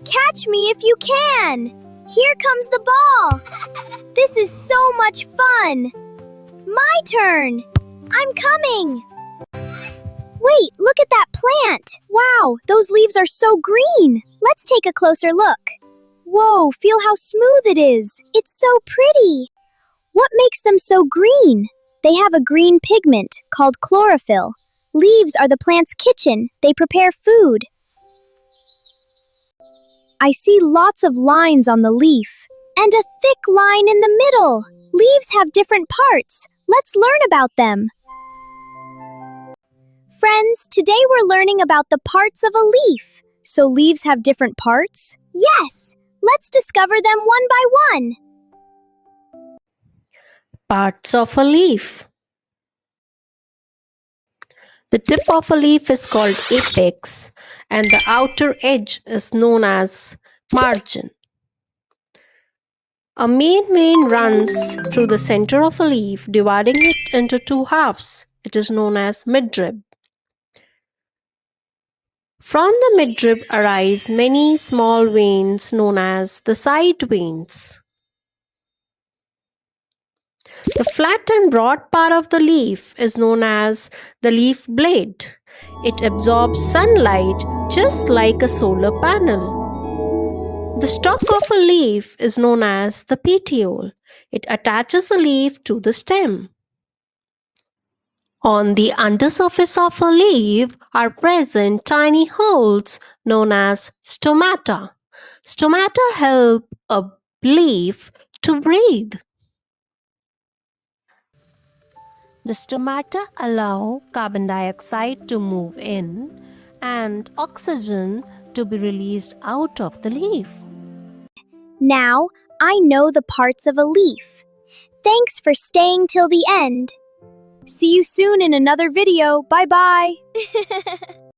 Catch me if you can! Here comes the ball! This is so much fun! My turn! I'm coming! Wait, look at that plant! Wow, those leaves are so green! Let's take a closer look. Whoa, feel how smooth it is! It's so pretty! What makes them so green? They have a green pigment called chlorophyll. Leaves are the plant's kitchen. They prepare food. I see lots of lines on the leaf, and a thick line in the middle. Leaves have different parts. Let's learn about them. Friends, today we're learning about the parts of a leaf. So leaves have different parts? Yes! Let's discover them one by one. Parts of a leaf. The tip of a leaf is called apex, and the outer edge is known as margin. A main vein runs through the center of a leaf, dividing it into two halves. It is known as midrib. From the midrib arise many small veins known as the side veins. The flat and broad part of the leaf is known as the leaf blade. It absorbs sunlight just like a solar panel. The stalk of a leaf is known as the petiole. It attaches the leaf to the stem. On the undersurface of a leaf are present tiny holes known as stomata. Stomata help a leaf to breathe. The stomata allow carbon dioxide to move in and oxygen to be released out of the leaf. Now, I know the parts of a leaf. Thanks for staying till the end. See you soon in another video. Bye-bye.